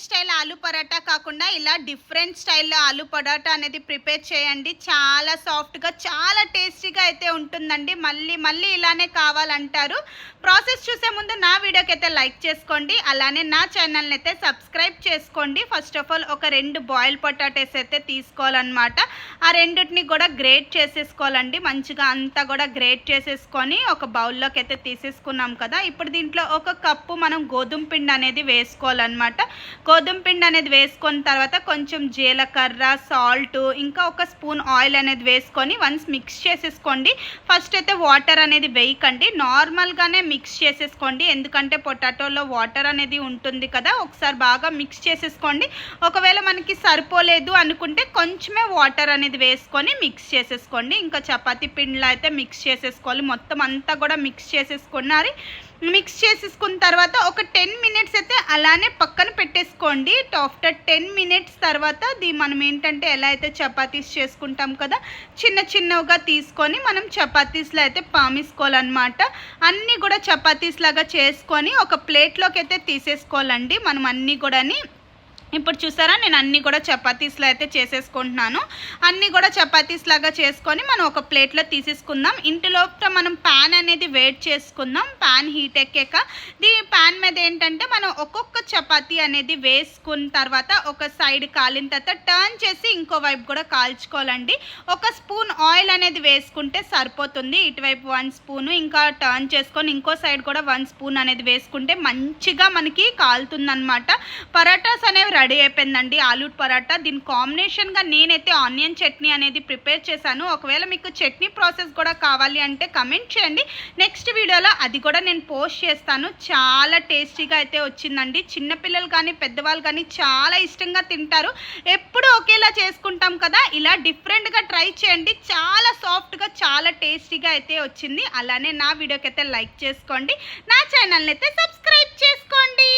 Style ఆలు పరాటా కాకుండా ఇలా డిఫరెంట్ స్టైల్లో ఆలు పరాటా అనేది ప్రిపేర్ చేయండి. చాలా సాఫ్ట్గా చాలా టేస్టీగా అయితే ఉంటుందండి. మళ్ళీ మళ్ళీ ఇలానే కావాలంటారు. ప్రాసెస్ చూసే ముందు నా వీడియోకి అయితే లైక్ చేసుకోండి, అలానే నా ఛానల్ని అయితే సబ్స్క్రైబ్ చేసుకోండి. ఫస్ట్ ఆఫ్ ఆల్ ఒక 2 బాయిల్ పొటాటోస్ అయితే తీసుకోవాలన్నమాట. ఆ రెండింటిని కూడా గ్రేట్ చేసేసుకోవాలండి. మంచిగా అంతా కూడా గ్రేట్ చేసేసుకొని ఒక బౌల్లోకి అయితే తీసేసుకున్నాం కదా. ఇప్పుడు దీంట్లో 1 కప్పు మనం గోధుమ పిండి అనేది వేసుకోవాలన్నమాట. గోధుమ పిండి అనేది వేసుకున్న తర్వాత కొంచెం జీలకర్ర, సాల్ట్, ఇంకా 1 స్పూన్ ఆయిల్ అనేది వేసుకొని వన్స్ మిక్స్ చేసేసుకోండి. ఫస్ట్ అయితే వాటర్ అనేది వేయకండి, నార్మల్గానే మిక్స్ చేసేసుకోండి. ఎందుకంటే పొటాటోలో వాటర్ అనేది ఉంటుంది కదా. ఒకసారి బాగా మిక్స్ చేసేసుకోండి. ఒకవేళ మనకి సరిపోలేదు అనుకుంటే కొంచెమే వాటర్ అనేది వేసుకొని మిక్స్ చేసేసుకోండి. ఇంకా చపాతీ పిండిలో అయితే మిక్స్ చేసేసుకోవాలి. మొత్తం అంతా కూడా మిక్స్ చేసేసుకున్నారు. మిక్స్ చేసేసుకున్న తర్వాత ఒక 10 మినిట్స్ అయితే అలానే పక్కన పెట్టేసుకోండి. ఆఫ్టర్ 10 మినిట్స్ తర్వాత మనం ఏంటంటే ఎలా అయితే చపాతీస్ చేసుకుంటాం కదా, చిన్న చిన్నగా తీసుకొని మనం చపాతీస్లో అయితే పామేసుకోవాలన్నమాట. అన్నీ కూడా చపాతీస్ లాగా చేసుకొని ఒక ప్లేట్లోకి అయితే తీసేసుకోవాలండి మనం అన్నీ కూడాని. ఇప్పుడు చూసారా, నేను అన్నీ కూడా చపాతీస్లో అయితే చేసేసుకుంటున్నాను. అన్నీ కూడా చపాతీస్ లాగా చేసుకొని మనం ఒక ప్లేట్లో తీసేసుకుందాం. ఇంటిలోపల మనం ప్యాన్ అనేది వేడి చేసుకుందాం. ప్యాన్ హీట్ ఎక్కాక ప్యాన్ మీద ఏంటంటే మనం ఒక్కొక్క చపాతీ అనేది వేసుకున్న తర్వాత ఒక సైడ్ కాలిన తర్వాత టర్న్ చేసి ఇంకో వైపు కూడా కాల్చుకోవాలండి. 1 స్పూన్ ఆయిల్ అనేది వేసుకుంటే సరిపోతుంది. ఇటువైపు 1 స్పూను, ఇంకా టర్న్ చేసుకొని ఇంకో సైడ్ కూడా 1 స్పూన్ అనేది వేసుకుంటే మంచిగా మనకి కాలుతుందన్నమాట. పరాటాస్ అనేవి రెడీ అయిపోయిందండి, ఆలూ పరాటా. దీని కాంబినేషన్గా నేనైతే ఆనియన్ చట్నీ అనేది ప్రిపేర్ చేశాను. ఒకవేళ మీకు చట్నీ ప్రాసెస్ కూడా కావాలి అంటే కమెంట్ చేయండి. నెక్స్ట్ వీడియోలో అది కూడా నేను పోస్ట్ చేస్తాను. చాలా టేస్టీగా అయితే వచ్చిందండి. చిన్నపిల్లలు కానీ పెద్దవాళ్ళు కానీ చాలా ఇష్టంగా తింటారు. ఎప్పుడు ఒకేలా చేసుకుంటాం కదా, ఇలా డిఫరెంట్గా ట్రై చేయండి. చాలా సాఫ్ట్గా చాలా టేస్టీగా అయితే వచ్చింది. అలానే నా వీడియోకి అయితే లైక్ చేసుకోండి, నా ఛానల్ని అయితే సబ్స్క్రైబ్ చేసుకోండి.